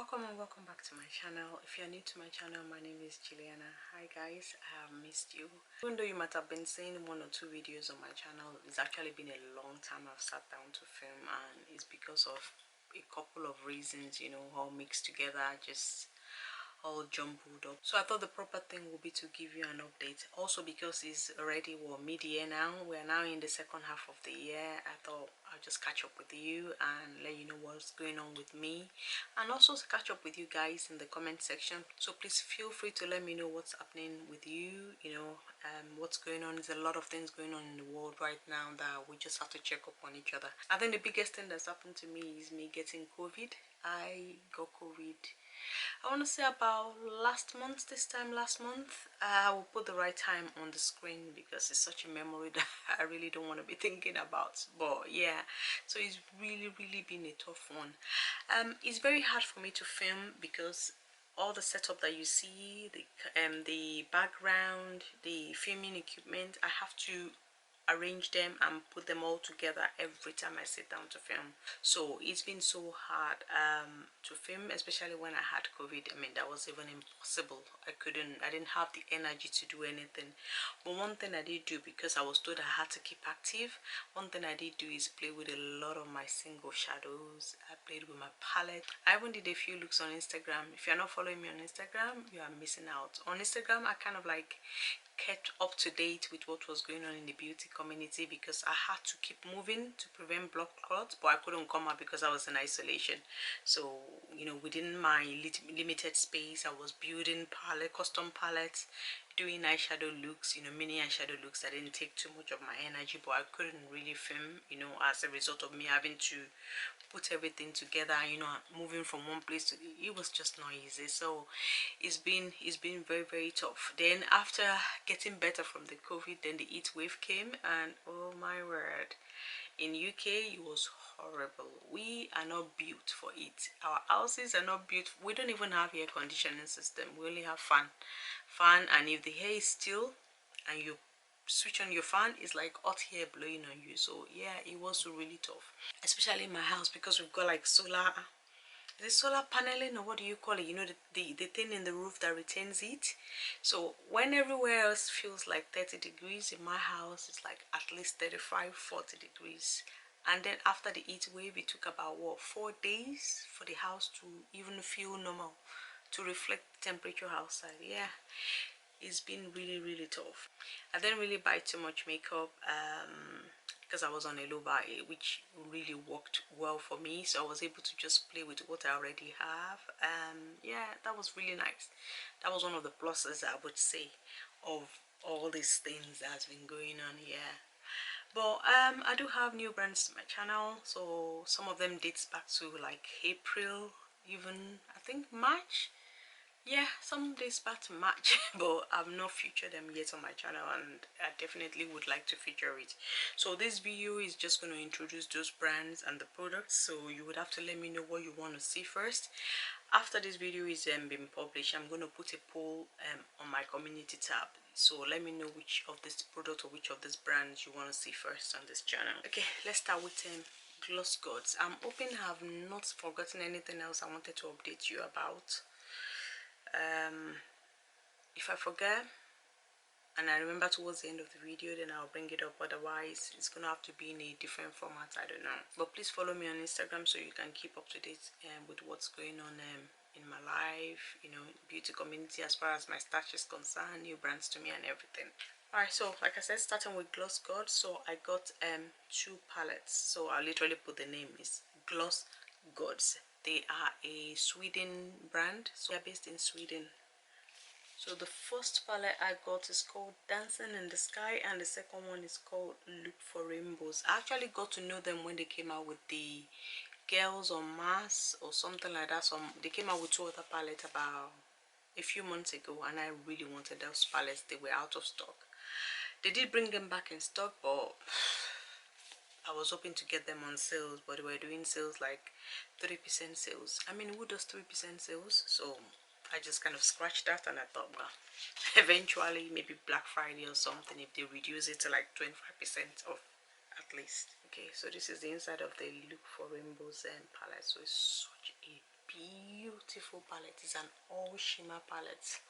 Welcome and welcome back to my channel. If you're new to my channel, my name is Juliana. Hi guys, I have missed you. Even though you might have been seeing one or two videos on my channel, it's actually been a long time I've sat down to film, and it's because of a couple of reasons, you know, all mixed together, just all jumbled up. So I thought the proper thing would be to give you an update. Also because it's already mid-year now, we're now in the second half of the year. I thought I'll just catch up with you and let you know what's going on with me, and also to catch up with you guys in the comment section. So please feel free to let me know what's happening with you, what's going on. There's a lot of things going on in the world right now that we just have to check up on each other. I think the biggest thing that's happened to me is me getting COVID. I got COVID, I want to say about last month. I will put the right time on the screen because it's such a memory that I really don't want to be thinking about. But yeah, so it's really been a tough one. It's very hard for me to film because all the setup that you see, the background, the filming equipment, I have to arrange them and put them all together every time I sit down to film. So it's been so hard to film, especially when I had COVID. I mean, that was even impossible. I didn't have the energy to do anything. But one thing I did do, because I was told I had to keep active, one thing I did do is play with a lot of my single shadows. I played with my palette. I even did a few looks on Instagram. If you're not following me on Instagram, you are missing out. On Instagram, I kind of like kept up to date with what was going on in the beauty community because I had to keep moving to prevent blood clots, but I couldn't come out because I was in isolation. So, you know, within my limited space, I was building custom palettes, doing eyeshadow looks, mini eyeshadow looks that didn't take too much of my energy, but I couldn't really film, as a result of me having to put everything together, moving from one place to it was just not easy. So it's been very tough. Then after getting better from the COVID, then the heat wave came, and oh my word, in UK it was horrible. We are not built for it. Our houses are not built. We don't even have air conditioning system. We only have fan, and if the hair is still and you switch on your fan, it's like hot air blowing on you. So yeah, it was really tough, especially in my house because we've got like solar paneling, or what do you call it, the thing in the roof that retains heat. So when everywhere else feels like 30 degrees, in my house it's like at least 35-40 degrees. And then after the heat wave, it took about 4 days for the house to even feel normal, to reflect the temperature outside. Yeah, it's been really tough. I didn't really buy too much makeup because I was on a low buy, which really worked well for me. So I was able to just play with what I already have. Yeah, that was really nice. That was one of the pluses, I would say, of all these things that has been going on here. But I do have new brands to my channel, so some of them dates back to like April, even I think March. Yeah, some days back to March, but I've not featured them yet on my channel, and I definitely would like to feature it. So this video is just going to introduce those brands and the products, so you would have to let me know what you want to see first. After this video is been published, I'm going to put a poll on my community tab, so let me know which of this product or which of these brands you want to see first on this channel. Okay, let's start with Gloss Gods. I'm hoping I have not forgotten anything else I wanted to update you about. If I forget and I remember towards the end of the video, then I'll bring it up. Otherwise it's gonna have to be in a different format. I don't know, but please follow me on Instagram so you can keep up to date with what's going on in my life, beauty community, as far as my stash is concerned, new brands to me and everything. Alright, so like I said, starting with Gloss Gods. So I got 2 palettes, so I literally put the name is Gloss Gods. They are a Sweden brand, so they're based in Sweden. So the first palette I got is called Dancing in the Sky, and the second one is called Look for Rainbows. I actually got to know them when they came out with the Girls on Mars or something like that. They came out with 2 other palettes about a few months ago, and I really wanted those palettes. They were out of stock. They did bring them back in stock, but I was hoping to get them on sales, but they were doing sales like 30% sales. I mean, who does 3% sales? So I just kind of scratched that, and I thought, well, eventually maybe Black Friday or something, if they reduce it to like 25% off at least. Okay, so this is the inside of the Look for Rainbows palette. So it's such a beautiful palette. It's an all shimmer palette.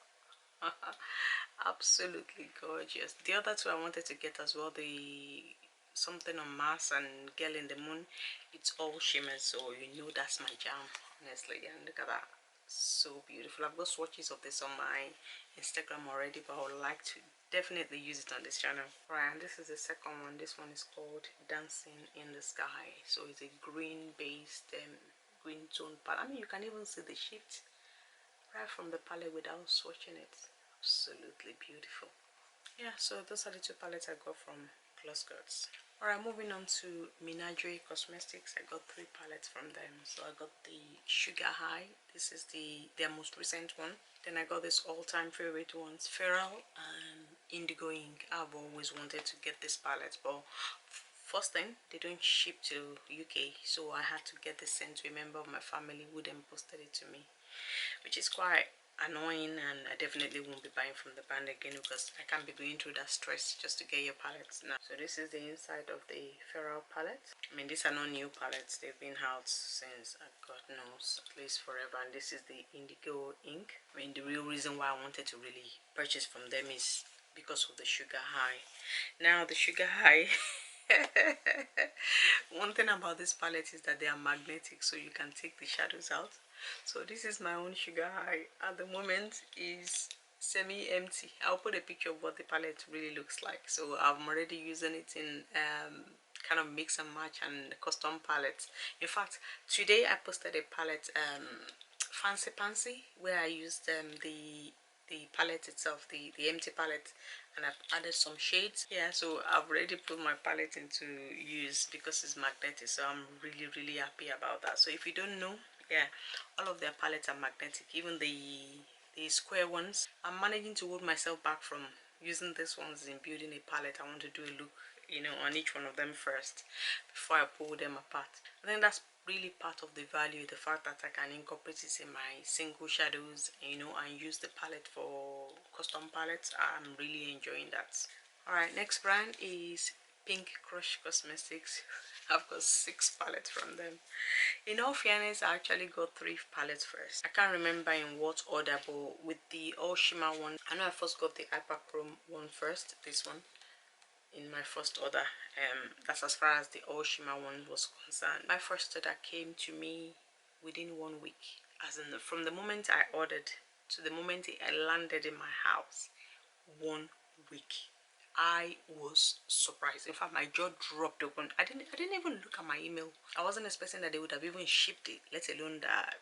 Absolutely gorgeous. The other two I wanted to get as well, the something on Mars and Girl in the Moon, it's all shimmer, so you know that's my jam, honestly. And look at that, so beautiful. I've got swatches of this on my Instagram already, but I would like to definitely use it on this channel. Right, and this is the second one. This one is called Dancing in the Sky. So it's a green based green tone palette. I mean, you can even see the shift right from the palette without swatching it. Absolutely beautiful. Yeah, so those are the two palettes I got from Glossgirls. Alright, moving on to Menagerie Cosmetics. I got 3 palettes from them. So I got the Sugar High. This is their most recent one. Then I got this all-time favorite ones, Feral and Indigo Ink. I've always wanted to get this palette, but first thing, they don't ship to UK, so I had to get this sent to a member of my family who then posted it to me, which is quite annoying, and I definitely won't be buying from the brand again because I can't be going through that stress just to get your palettes now. So this is the inside of the Feral palette. I mean, these are not new palettes, they've been out since God knows, at least forever. And this is the Indigo Ink. I mean, the real reason why I wanted to really purchase from them is because of the Sugar High. Now the Sugar High one thing about this palette is that they are magnetic, so you can take the shadows out. So this is my own Sugar High. At the moment is semi-empty. I'll put a picture of what the palette really looks like. So I'm already using it in kind of mix and match and custom palettes. In fact, today I posted a palette, Fancy Pansy, where I used the palette itself, the empty palette, and I've added some shades. Yeah, so I've already put my palette into use because it's magnetic, so I'm really happy about that. So if you don't know, yeah, all of their palettes are magnetic, even the square ones. I'm managing to hold myself back from using these ones in building a palette. I want to do a look, you know, on each one of them first before I pull them apart. I think that's really part of the value, the fact that I can incorporate it in my single shadows, you know, and use the palette for custom palettes. I'm really enjoying that. Alright, next brand is Pink Crush Cosmetics. I've got 6 palettes from them. In all fairness, I actually got 3 palettes first. I can't remember in what order, but with the all shimmer one, I know I first got the Hyperchrome one first, this one, in my first order. That's as far as the all shimmer one was concerned. My first order came to me within 1 week, as in from the moment I ordered to the moment it landed in my house. 1 week. I was surprised. In fact, my jaw dropped open. I didn't even look at my email. I wasn't expecting that they would have even shipped it, let alone that,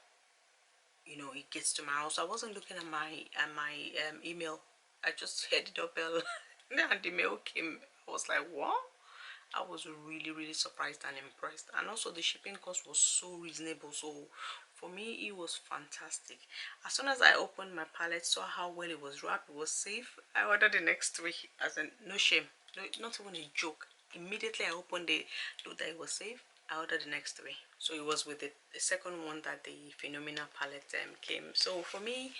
you know, it gets to my house. I wasn't looking at my email. I just heard the doorbell and the mail came. I was like, what? I was really surprised and impressed, and also the shipping cost was so reasonable. So for me, it was fantastic. As soon as I opened my palette, saw how well it was wrapped, it was safe, I ordered the next 3, as in no shame, no, not even a joke. Immediately I opened it, looked that it was safe, I ordered the next 3. So it was with the second one that the Phenomena palette came. So for me,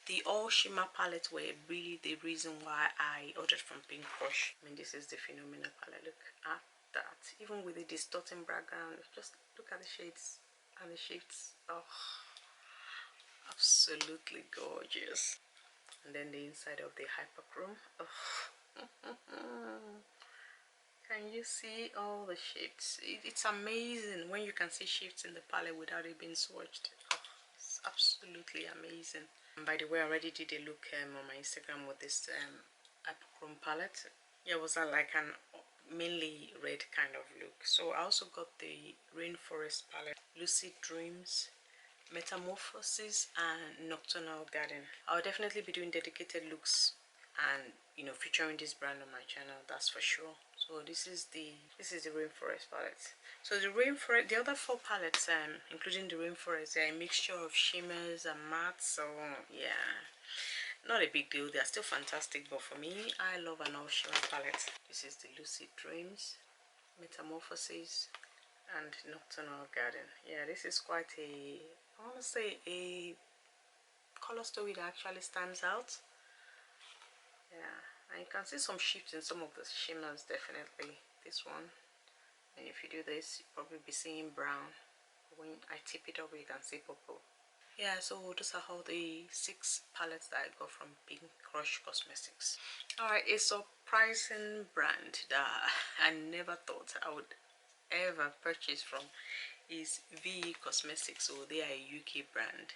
the all shimmer palette were really the reason why I ordered from Pink Crush. I mean, this is the Phenomena palette. Look at that. Even with the distorting background, just look at the shades and the shades. Oh, absolutely gorgeous. And then the inside of the Hyperchrome. Oh. Can you see all the shapes? It's amazing when you can see shifts in the palette without it being swatched. Oh, it's absolutely amazing. And by the way, I already did a look on my Instagram with this Hyperchrome palette. Yeah, it was like an mainly red kind of look. So I also got the Rainforest palette, Lucid Dreams, Metamorphosis, and Nocturnal Garden. I'll definitely be doing dedicated looks and, you know, featuring this brand on my channel, that's for sure. So this is the Rainforest palette. So the Rainforest, the other 4 palettes, including the Rainforest, they're a mixture of shimmers and mattes. So yeah, not a big deal. They're still fantastic, but for me, I love an all shimmer palette. This is the Lucid Dreams, Metamorphosis, and Nocturnal Garden. Yeah, this is quite a, I want to say, a color story that actually stands out. Yeah, and you can see some shifts in some of the shimmers, definitely. This one, and if you do this, you'll probably be seeing brown. When I tip it up, you can see purple. Yeah, so those are all the 6 palettes that I got from Pink Crush Cosmetics. Alright, a surprising brand that I never thought I would ever purchase from is VE Cosmetics. So they are a UK brand.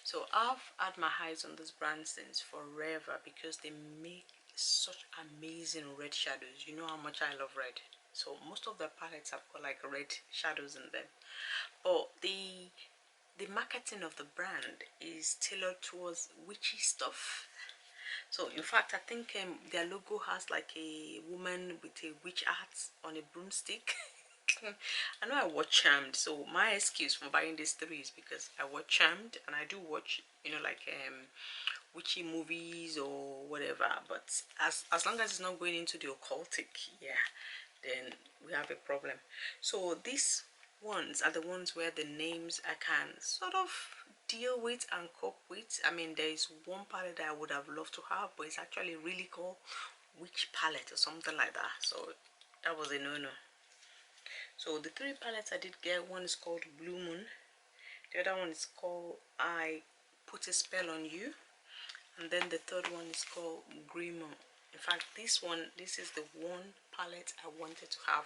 So I've had my eyes on this brand since forever because they make such amazing red shadows. You know how much I love red. So most of the palettes have got like red shadows in them. But the marketing of the brand is tailored towards witchy stuff. So in fact, I think their logo has like a woman with a witch hat on a broomstick. I know I watch Charmed, so my excuse for buying these 3 is because I watch Charmed and I do watch, you know, like witchy movies or whatever. But as long as it's not going into the occultic, yeah, then we have a problem. So these ones are the ones where the names I can sort of deal with and cope with. I mean, there is one palette that I would have loved to have, but it's actually really called Witch Palette or something like that. So that was a no-no. So the 3 palettes I did get, one is called Blue Moon, the other one is called I Put a Spell on You, and then the third one is called Grimo. In fact, this is the one palette I wanted to have.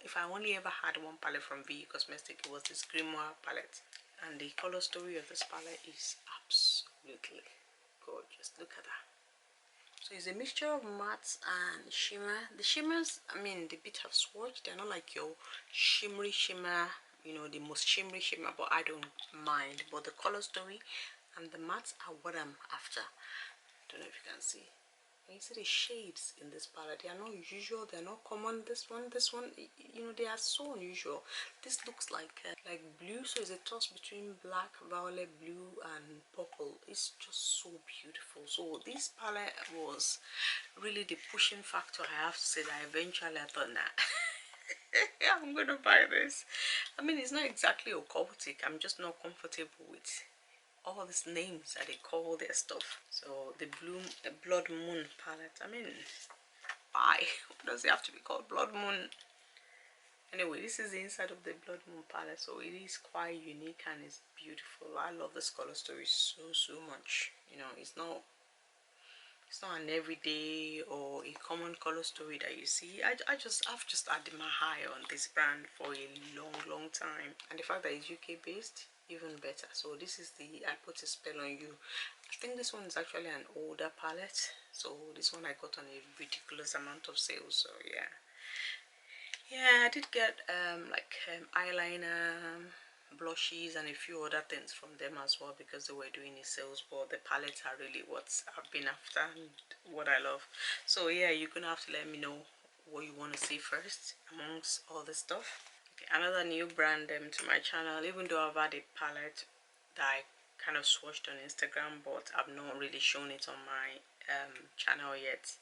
If I only ever had one palette from VE Cosmetics, it was this Grimoire palette. And the color story of this palette is absolutely gorgeous. Look at that. So it's a mixture of matte and shimmer. The shimmers, I mean, the bit have swatched. They're not like your shimmery shimmer, you know, the most shimmery shimmer, but I don't mind. But the color story and the mattes are what I'm after. Don't know if you can see. And you see the shades in this palette. They are not usual. They are not common. This one, you know, they are so unusual. This looks like blue. So it's a toss between black, violet, blue, and purple. It's just so beautiful. So this palette was really the pushing factor. I have to say that eventually I thought, nah, I'm gonna buy this. I mean, it's not exactly occultic. I'm just not comfortable with all these names that they call their stuff. So the Blood Moon palette, I mean, why does it have to be called Blood Moon? Anyway, this is the inside of the Blood Moon palette, so it is quite unique and it's beautiful. I love this color story so much. You know, it's not an everyday or a common color story that you see. I've just had my eye on this brand for a long time, and the fact that it's UK based, even better. So this is the I Put a Spell on You. I think this one is actually an older palette, so this one I got on a ridiculous amount of sales. So yeah, I did get eyeliner, blushes, and a few other things from them as well because they were doing a sales. But the palettes are really what I've been after and what I love. So yeah, you're gonna have to let me know what you want to see first amongst all the stuff. Okay, another new brand to my channel. Even though I've had a palette that I kind of swatched on Instagram, but I've not really shown it on my channel yet.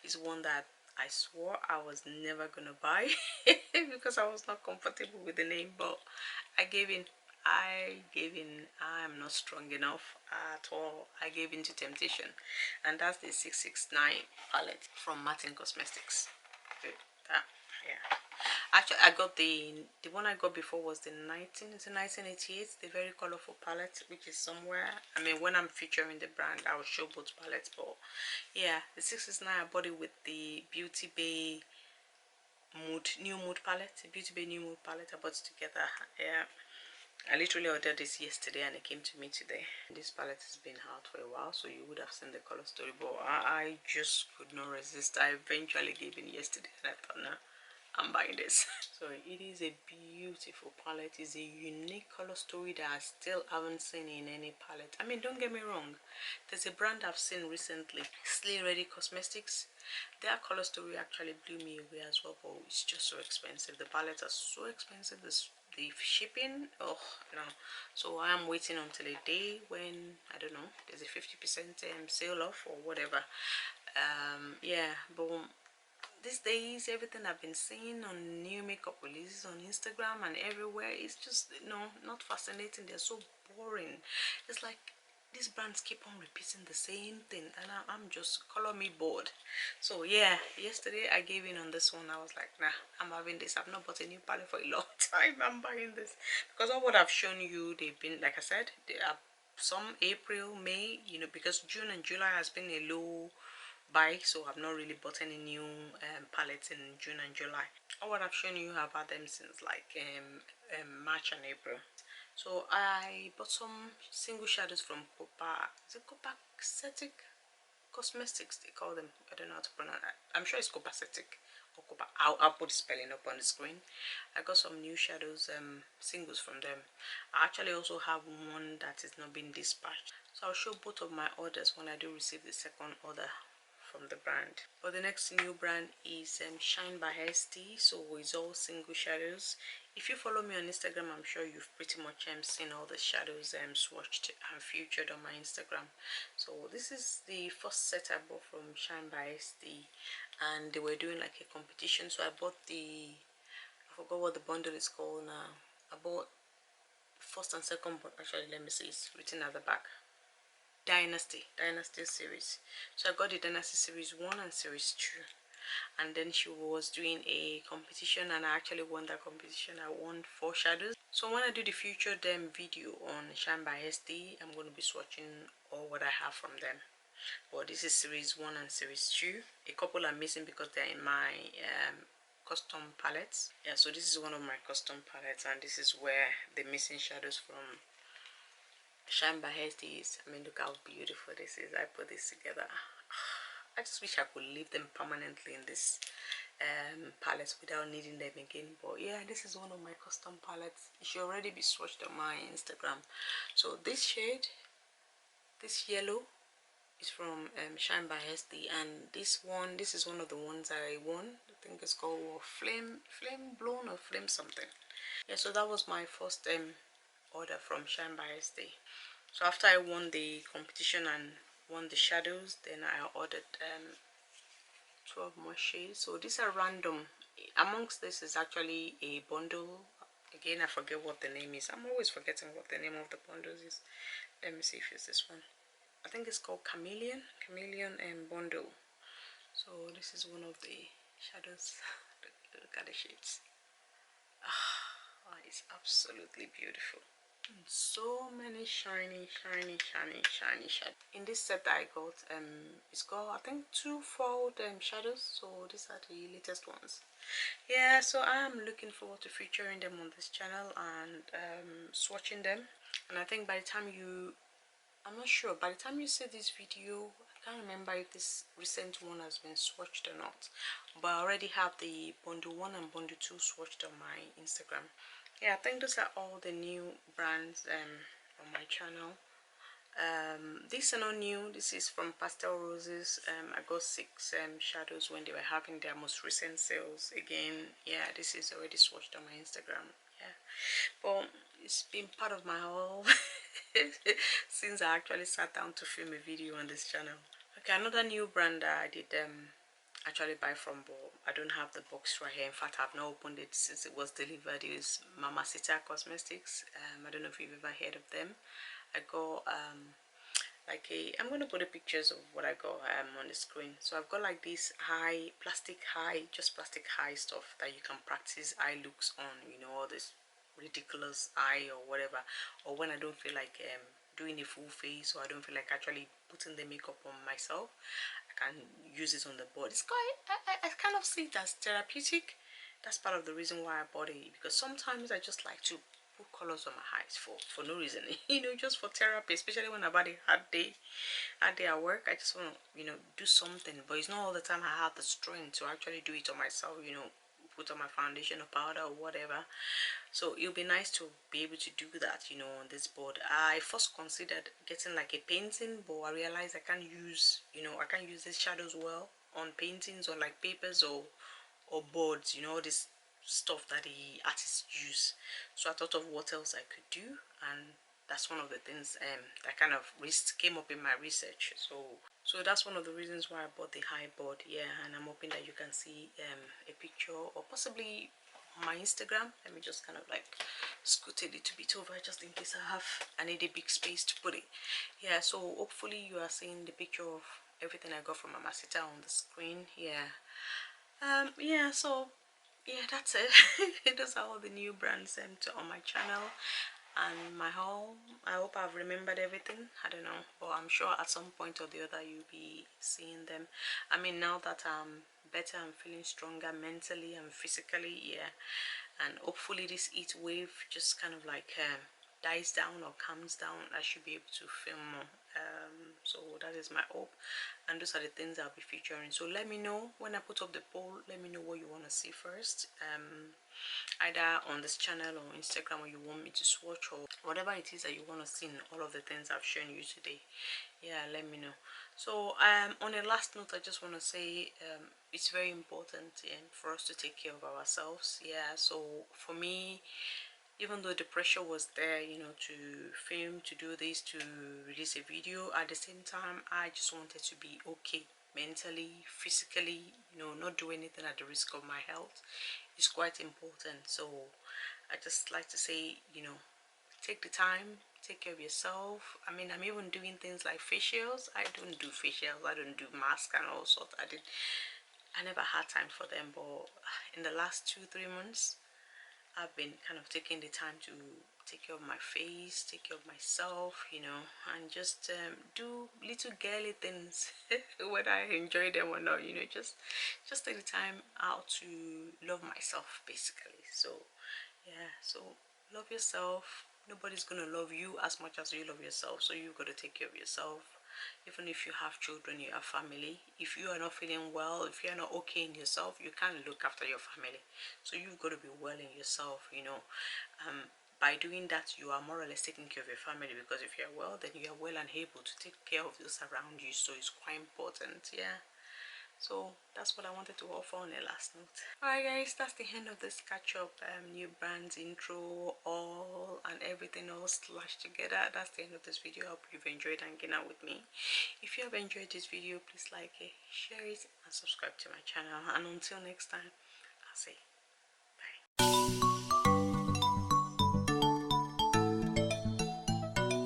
It's one that I swore I was never gonna buy because I was not comfortable with the name, but I gave in. I'm not strong enough at all. I gave in to temptation, and that's the 669 palette from Martin Cosmetics. Good. Yeah. Actually, I got the one I got before was the 1988, the very colorful palette, which is somewhere. I mean, when I'm featuring the brand, I will show both palettes. But yeah, the 669 I bought it with the Beauty Bay new mood palette. The Beauty Bay new mood palette. I bought it together. Yeah. I literally ordered this yesterday and it came to me today. This palette has been out for a while, so you would have seen the color story, but I just could not resist. I eventually gave in yesterday and I thought, no, I'm buying this. So it is a beautiful palette. It's a unique color story that I still haven't seen in any palette. I mean, don't get me wrong, there's a brand I've seen recently, Slay Ready Cosmetics. Their color story actually blew me away as well, but it's just so expensive. The palettes are so expensive. The shipping, oh no. So I am waiting until a day when, I don't know, there's a 50% sale off or whatever. Yeah, but these days everything I've been seeing on new makeup releases on Instagram and everywhere is just, you know, not fascinating. They're so boring. It's like these brands keep on repeating the same thing, and I'm just color me bored. So yeah, yesterday I gave in on this one. I was like, nah, I'm having this. I've not bought a new palette for a long time. I'm buying this because of what I've shown you. They've been, like I said, they are some April, May, you know, because June and July has been a low buy, so I've not really bought any new palettes in June and July. All what I've shown you, I've had them since like March and April. So I bought some single shadows from Copa, is it Copacetic Cosmetics they call them? I don't know how to pronounce it. I'm sure it's Copacetic or Copa. I'll put the spelling up on the screen. I got some new shadows singles from them. I actually also have one that is not being dispatched, so I'll show both of my orders when I do receive the second order from the brand. But the next new brand is Shine by ST, so it's all single shadows. If you follow me on Instagram, I'm sure you've pretty much seen all the shadows swatched and featured on my Instagram. So this is the first set I bought from Shine by ST, and they were doing like a competition, so I bought the, I forgot what the bundle is called now. I bought first and second, but actually let me see, it's written at the back. Dynasty series. So I got the Dynasty series 1 and series 2, and then she was doing a competition and I actually won that competition. I won 4 shadows. So when I do the future video on Shine by SD, I'm going to be swatching all what I have from them. But this is series 1 and series 2. A couple are missing because they're in my custom palettes. Yeah, so this is one of my custom palettes, and this is where the missing shadows from Shine by SD is. I mean, look how beautiful this is. I put this together. I just wish I could leave them permanently in this palette without needing them again. But yeah, this is one of my custom palettes. It should already be swatched on my Instagram. So this shade, this yellow, is from Shine by SD, and this is one of the ones I won. I think it's called flame blown or flame something. Yeah, so that was my first order from Shine by SD. So after I won the competition and won the shadows, then I ordered 12 more shades. So these are random. Amongst this is actually a bundle. Again, I forget what the name is. I'm always forgetting what the name of the bundles is. Let me see if it's this one. I think it's called Chameleon and Bundle. So this is one of the shadows. Look at the shades. Ah, it's absolutely beautiful. So many shiny shadows. In this set that I got, it's got I think 2 fold shadows, so these are the latest ones. Yeah, so I am looking forward to featuring them on this channel and swatching them. And I think by the time I'm not sure, by the time you see this video, I can't remember if this recent one has been swatched or not, but I already have the bundle 1 and bundle 2 swatched on my Instagram. Yeah, I think those are all the new brands on my channel. These are not new. This is from Pastel Roses. I got 6 shadows when they were having their most recent sales. Again, yeah, this is already swatched on my Instagram. Yeah, but it's been part of my haul since I actually sat down to film a video on this channel. Okay, another new brand that I did actually buy from, but I don't have the box right here. In fact, I've not opened it since it was delivered. It is Mamacita Cosmetics. I don't know if you've ever heard of them. I got like I'm gonna put the pictures of what I got on the screen. So I've got like this plastic high stuff that you can practice eye looks on, you know, all this ridiculous eye or whatever, or when I don't feel like doing a full face, or I don't feel like actually putting the makeup on myself, I can use it on the board. It's quite I kind of see it as therapeutic. That's part of the reason why I bought it, because sometimes I just like to put colors on my eyes for no reason, you know, just for therapy, especially when I've had a hard day at work. I just want to, you know, do something, but it's not all the time I have the strength to actually do it on myself, you know, put on my foundation or powder or whatever. So it'll be nice to be able to do that, you know, on this board. I first considered getting like a painting, but I realized I can't use, you know, I can't use these shadows well on paintings or like papers or boards, you know, this stuff that the artists use. So I thought of what else I could do, and that's one of the things that kind of came up in my research. So that's one of the reasons why I bought the high board. Yeah, and I'm hoping that you can see a picture, or possibly my Instagram. Let me just kind of like scoot a little bit over just in case I need a big space to put it. Yeah, so hopefully you are seeing the picture of everything I got from Mama Sita on the screen. Yeah. Yeah, so yeah, that's it. Those are all the new brands on my channel and my haul. I hope I've remembered everything. I don't know, but I'm sure at some point or the other you'll be seeing them. I mean, now that I'm better, I'm feeling stronger mentally and physically, yeah, and hopefully this heat wave just kind of like dies down or calms down. I should be able to film more. So that is my hope, and those are the things I'll be featuring. So let me know when I put up the poll. Let me know what you want to see first, either on this channel or Instagram, or you want me to swatch, or whatever it is that you want to see in all of the things I've shown you today. Yeah, let me know. So on a last note, I just want to say it's very important for us to take care of ourselves. Yeah, so for me, even though the pressure was there, you know, to film, to do this, to release a video, at the same time I just wanted to be okay mentally, physically, you know, not do anything at the risk of my health. It's quite important. So I just like to say, you know, take the time, take care of yourself. I mean, I'm even doing things like facials. I don't do facials, I don't do masks and all sorts. I never had time for them, but in the last 2-3 months I've been kind of taking the time to take care of my face, take care of myself, you know, and just do little girly things, whether I enjoy them or not, you know, just take the time out to love myself, basically. So yeah, so love yourself. Nobody's gonna love you as much as you love yourself, so you've got to take care of yourself. Even if you have children, you have family, if you are not feeling well, if you're not okay in yourself, you can't look after your family. So you've got to be well in yourself, you know. By doing that, you are more or less taking care of your family, because if you're well, then you are well and able to take care of those around you. So it's quite important. Yeah, so that's what I wanted to offer on a last note. Alright guys, that's the end of this catch up, new brands intro, all and everything all slashed together. That's the end of this video. I hope you've enjoyed hanging out with me. If you have enjoyed this video, please like it, share it, and subscribe to my channel. And until next time, I'll say bye.